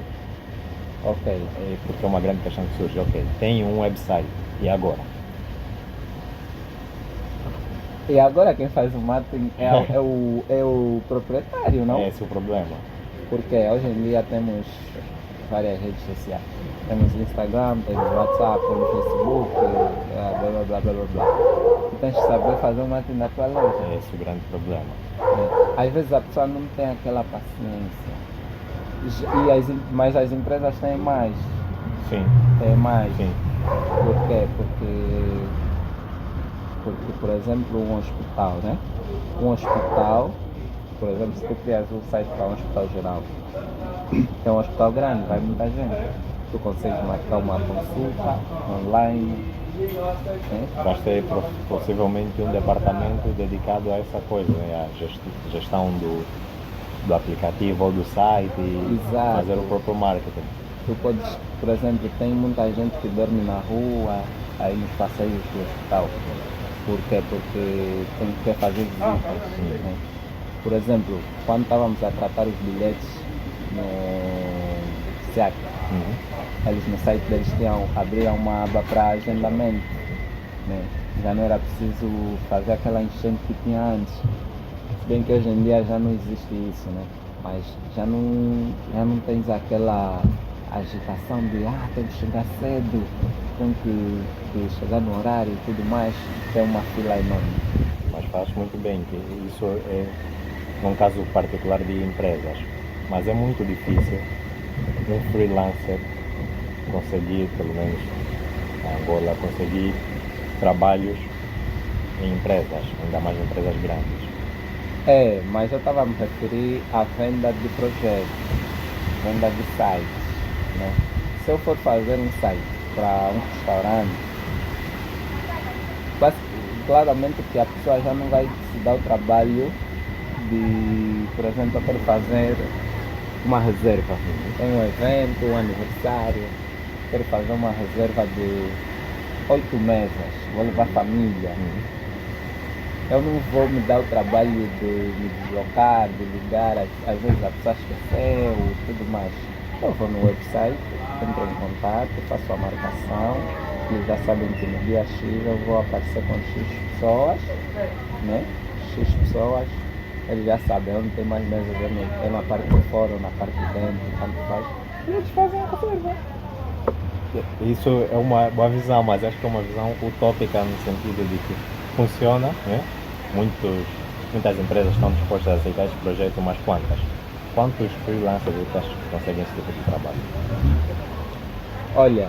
Ok. Porque é uma grande questão que surge. Ok, tem um website, e agora? E agora quem faz o marketing é o proprietário, não? Esse é o problema. Porque hoje em dia temos várias redes sociais. Temos Instagram, temos WhatsApp, temos Facebook, blá blá blá blá blá. Tu tens que saber fazer o marketing da tua loja. Esse é o grande problema. Às vezes a pessoa não tem aquela paciência. Mas as empresas têm mais. Sim. Têm mais. Sim. Por quê? Porque, por exemplo, um hospital, né? Um hospital, por exemplo, se tu crias um site para um hospital geral, é um hospital grande, vai muita gente. Tu consegues marcar uma consulta online. Né? Vais ter possivelmente um departamento dedicado a essa coisa, né? A gestão do aplicativo ou do site e Exato. fazer o próprio marketing. Tu podes, por exemplo, tem muita gente que dorme na rua, aí nos passeios do hospital. Por quê? Porque quer fazer visitas. Né? Por exemplo, quando estávamos a tratar os bilhetes no SEAC, eles no site deles abriam uma aba para agendamento. Né? Já não era preciso fazer aquela enchente que tinha antes. Se bem que hoje em dia já não existe isso, né? Mas já não tens aquela agitação de tem que chegar cedo, tem que chegar no horário e tudo mais, tem uma fila enorme. Mas faz muito bem, que isso é num caso particular de empresas, mas é muito difícil um freelancer conseguir, pelo menos na Angola, conseguir trabalhos em empresas, ainda mais em empresas grandes. Mas eu estava a me referir à venda de projetos, venda de sites. Né? Se eu for fazer um site para um restaurante, claramente que a pessoa já não vai se dar o trabalho de, por exemplo, eu quero fazer uma reserva. Tem um evento, um aniversário, quero fazer uma reserva de 8 mesas, vou levar família. Eu não vou me dar o trabalho de me deslocar, de ligar, às vezes a pessoa esqueceu e tudo mais. Eu vou no website, entro em contato, faço a marcação, eles já sabem que no dia X eu vou aparecer com X pessoas, né? X pessoas, eles já sabem onde tem mais mesas, é na parte de fora ou na parte de dentro, tanto faz. E eles fazem a reserva. Isso é uma boa visão, mas acho que é uma visão utópica no sentido de que funciona, né? Muitas empresas estão dispostas a aceitar este projeto, mas quantos freelancers vocês conseguem esse tipo de trabalho? Olha,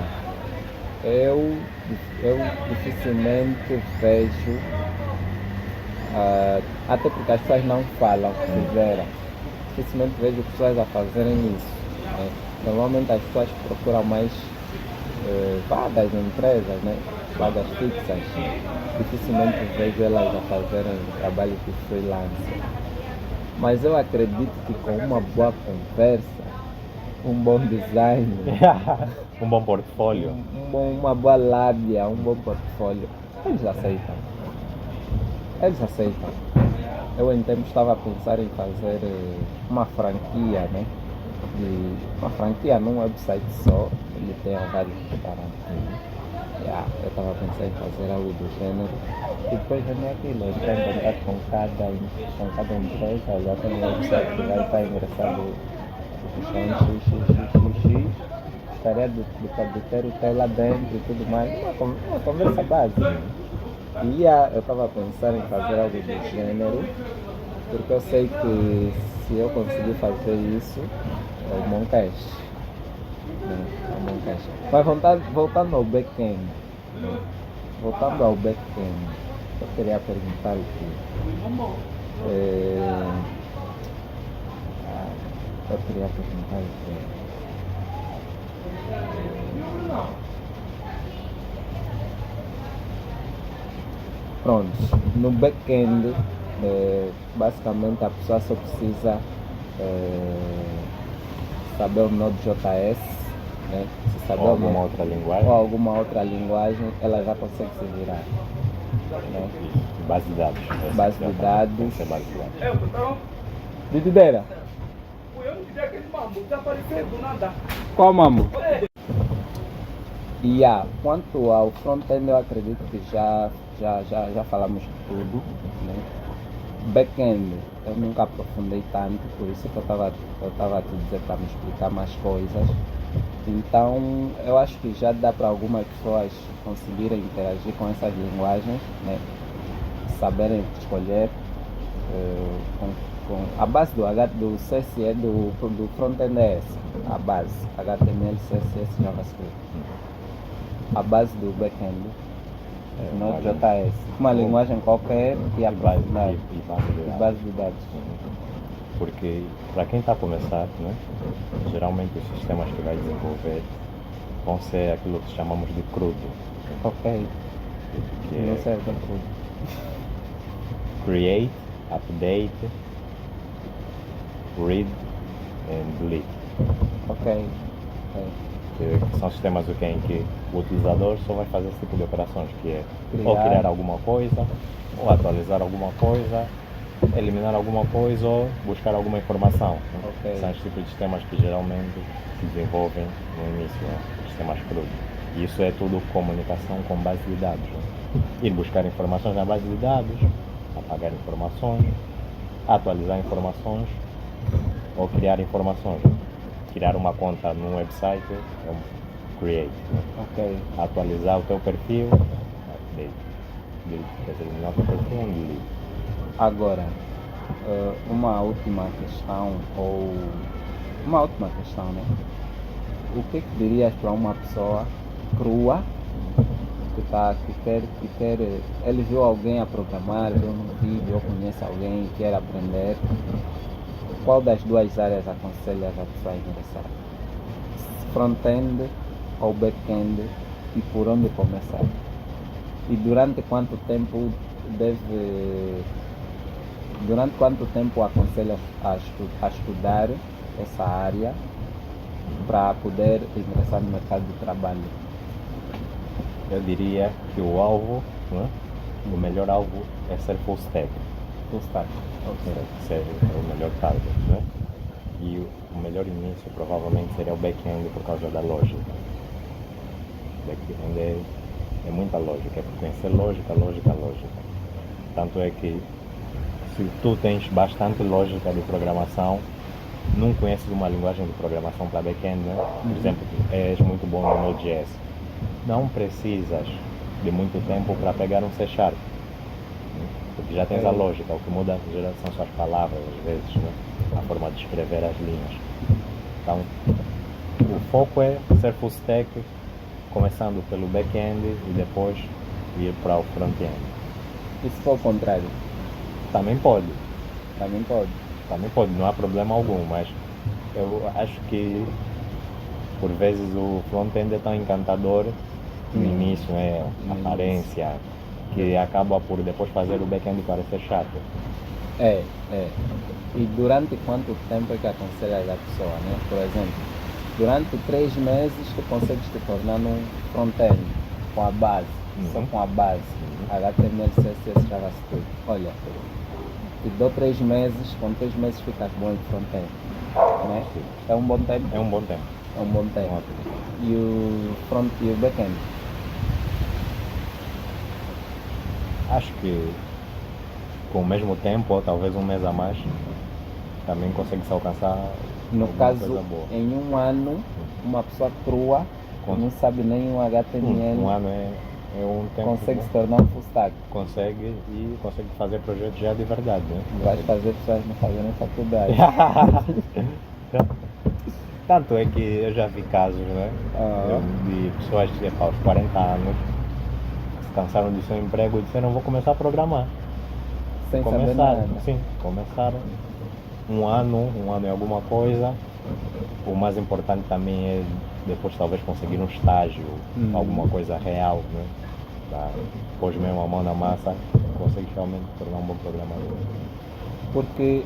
eu dificilmente vejo, até porque as pessoas não falam que fizeram, dificilmente vejo pessoas a fazerem isso. Né? Normalmente as pessoas procuram mais vagas em empresas, né? Vagas fixas. Dificilmente vejo elas a fazerem trabalho de freelancer. Mas eu acredito que com uma boa conversa, um bom design, um bom portfólio, uma boa lábia, um bom portfólio, eles aceitam. Eu em tempo estava a pensar em fazer uma franquia, né? Uma franquia num website só, ele tem vários restaurantes. Eu estava a pensar em fazer algo do gênero e depois vem aquilo, entrar em contato com cada empresa, já tem um website que vai estar engraçado, o restaurante X, gostaria de ter o teu lá dentro e tudo mais, uma conversa básica. E eu estava a pensar em fazer algo do gênero, porque eu sei que se eu conseguir fazer isso, é um bom cash. Mas voltando ao back-end, voltando ao back-end, eu queria perguntar o que eu queria perguntar o que pronto, no back-end basicamente a pessoa só precisa saber o Node.js, né? Se saber Ou alguma outra linguagem. ou alguma outra linguagem, ela já consegue se virar, né? Base de dados. Base de dados. Tem que ser base de dados. Didideira, qual mambo? E quanto ao front-end, eu acredito que já falamos de tudo, né? Back-end, eu nunca aprofundei tanto, por isso que eu estava a te dizer para me explicar mais coisas. Então, eu acho que já dá para algumas pessoas conseguirem interagir com essas linguagens, né? Saberem escolher com a base do CSS, do front-end é essa, a base, HTML, CSS, JavaScript. A base do back-end, Node.js, uma linguagem qualquer e a base de dados. Porque para quem está a começar, né, geralmente os sistemas que vai desenvolver vão ser aquilo que chamamos de crudo. Ok. Que Não é sei o que é crudo. create, update, read and delete. Ok. Que são sistemas em que o utilizador só vai fazer esse tipo de operações, que é ou Criar. criar alguma coisa, ou atualizar alguma coisa, eliminar alguma coisa ou buscar alguma informação. Ok. São os tipos de sistemas que geralmente se desenvolvem no início, né? Sistemas crudos. E isso é tudo comunicação com base de dados. Né? Ir buscar informações na base de dados, apagar informações, atualizar informações ou criar informações. Criar uma conta num website é um create. Né? Ok. Atualizar o teu perfil, update. Eliminar o teu perfil, delete. Agora, uma última questão, né? O que dirias para uma pessoa crua que quer, ele viu alguém a programar, viu num vídeo, ou conhece alguém e quer aprender? Qual das duas áreas aconselhas a pessoa ingressar? Front-end ou back-end, e por onde começar? E durante quanto tempo aconselhas a estudar essa área para poder ingressar no mercado de trabalho? Eu diria que o alvo, né? O melhor alvo é ser full stack. Full stack. Ok. Ser o melhor target, né? E o melhor início provavelmente seria o back-end por causa da lógica. Back-end é muita lógica, é por conhecer lógica. Tanto é que se tu tens bastante lógica de programação, não conheces uma linguagem de programação para back-end, né? Por exemplo, és muito bom no Node.js. Não precisas de muito tempo para pegar um C#, porque já tens a lógica. O que muda são só as palavras, às vezes, né? A forma de escrever as linhas. Então, o foco é ser full stack, começando pelo back-end e depois ir para o front-end. E se for o contrário? Também pode, Também pode. não há problema algum, mas eu acho que por vezes o front-end é tão encantador no início, né? A aparência, que acaba por depois fazer o back-end parecer chato. E durante quanto tempo é que aconselhas a pessoa, né? Por exemplo, durante 3 meses tu consegues te tornar num front-end com a base, só com a base, HTML, CSS, JavaScript. Olha, te dou 3 meses, com 3 meses ficas bom em front-end, né? É um bom tempo? É um bom tempo. É um bom tempo. E o front e o back-end? Acho que com o mesmo tempo, ou talvez um mês a mais, também consegue-se alcançar No alguma caso, coisa boa. em um ano, uma pessoa crua, que não sabe nem o HTML, Um ano é um tempo consegue bom. se tornar um full stack. Consegue fazer projetos já de verdade, né? Vai fazer pessoas não fazerem faculdade. Tanto é que eu já vi casos, né? De pessoas aos 40 anos cansaram do seu emprego e disseram vou começar a programar. Sem saber Começaram, nada. sim, começaram um ano e alguma coisa. O mais importante também é depois talvez conseguir um estágio, alguma coisa real, né? Depois mesmo a mão na massa, consegue realmente tornar um bom programador. Porque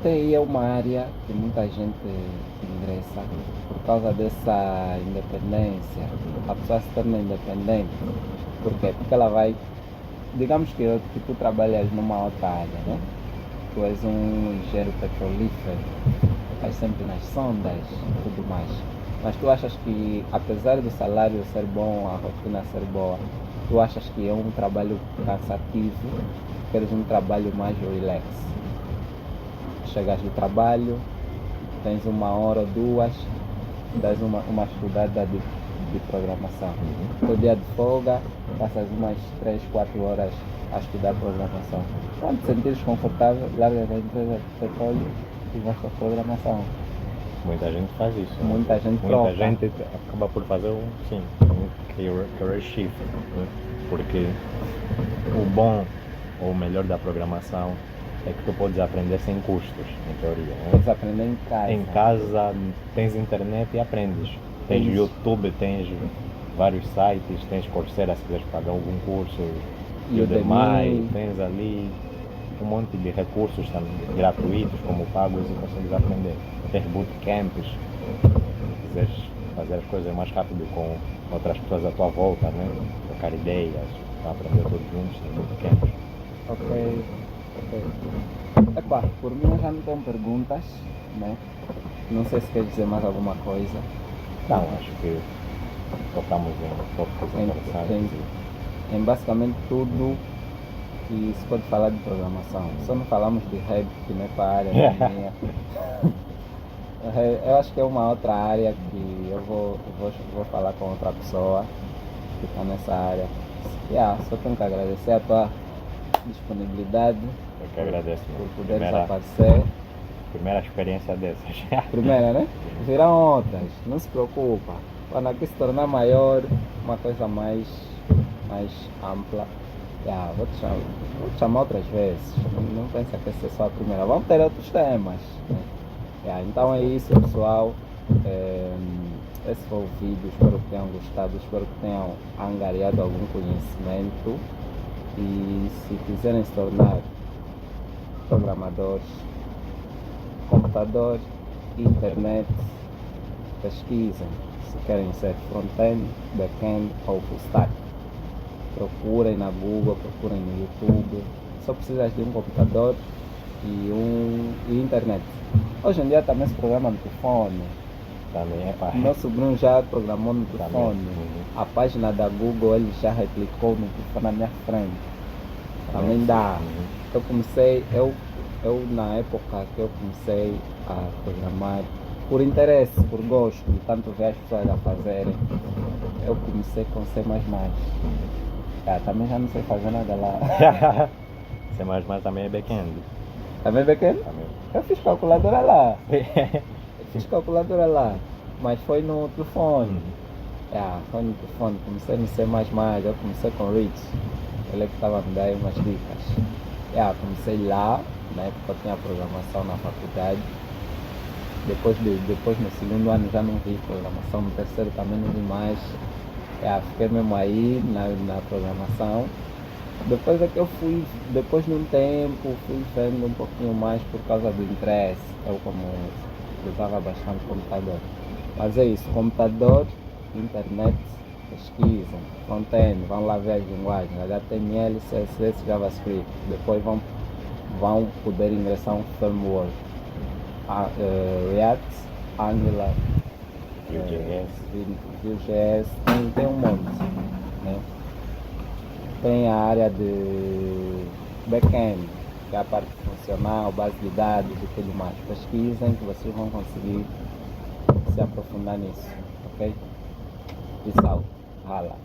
TI é uma área que muita gente ingressa por causa dessa independência. A pessoa se torna independente. Por quê? Porque ela vai, digamos que tu trabalhas numa outra área, né? Tu és um engenheiro petrolífero, estás sempre nas sondas e tudo mais. Mas tu achas que, apesar do salário ser bom, a rotina ser boa, tu achas que é um trabalho cansativo, queres um trabalho mais relax? Chegas do trabalho, tens 1 hora ou 2, dás uma estudada de programação. No dia de folga, passas umas 3, 4 horas a estudar programação. Quando te sentires confortável, largas a empresa de petróleo e vais para a programação. Muita gente faz isso. Muita gente troca. Muita gente acaba por fazer um career shift, né? Porque o bom ou o melhor da programação é que tu podes aprender sem custos, em teoria. Né? Podes aprender em casa. Em casa tens internet e aprendes. Tens YouTube, tens vários sites, tens Coursera se quiseres pagar algum curso, Udemy, tens ali um monte de recursos também, gratuitos como pagos e consegues aprender. Tens bootcamps, se quiseres fazer as coisas mais rápido com outras pessoas à tua volta, né? Trocar ideias, para aprender todos juntos, tem bootcamps. Ok. Epá, por mim eu já não tenho perguntas, né? Não sei se queres dizer mais alguma coisa. Não, acho que tocamos em tópicos interessantes. Em basicamente tudo que se pode falar de programação. Só não falamos de Revit, que não é para a área da minha. Eu acho que é uma outra área que eu vou falar com outra pessoa que está nessa área. Só tenho que agradecer a tua disponibilidade. Eu que agradeço. Por poderes aparecer. Primeira experiência dessas. Primeira, né? Virão outras, não se preocupa. Quando aqui se tornar maior, uma coisa mais ampla, vou te chamar outras vezes. Não pensa que essa é só a primeira. Vamos ter outros temas. Né? Então é isso, pessoal. Esse foi o vídeo. Espero que tenham gostado. Espero que tenham angariado algum conhecimento. E se quiserem se tornar programadores, computador, internet, pesquisem. Se querem ser front-end, back-end ou full stack, procurem na Google, procurem no YouTube. Só precisas de um computador e internet. Hoje em dia também se programa no telefone. Também é para... Meu sobrinho já programou no telefone. A página da Google ele já replicou no telefone na minha frente. Também dá. Eu comecei, eu na época que eu comecei a programar, por interesse, por gosto, de tanto ver as pessoas a fazerem, eu comecei com C++. Também já não sei fazer nada lá. C++ também é back-end. Também back-end? Também. Eu fiz calculadora lá. Mas foi no telefone. Foi no telefone. Comecei no C++, eu comecei com Rich. Ele que estava me dando umas dicas. Comecei lá, na época eu tinha programação na faculdade. Depois no segundo ano já não vi programação, no terceiro também não vi mais. Fiquei mesmo aí na programação. Depois é que eu fui, depois de um tempo, fui vendo um pouquinho mais por causa do interesse. Eu como usava bastante computador. Mas é isso, computador, internet, pesquisam, front-end, vão lá ver as linguagens, HTML, CSS, JavaScript. Depois vão poder ingressar um framework. React, Angular, Vue.js, tem um monte, né? Tem a área de back-end, que é a parte funcional, base de dados e tudo mais. Pesquisem que vocês vão conseguir se aprofundar nisso, ok? Peace out, rala.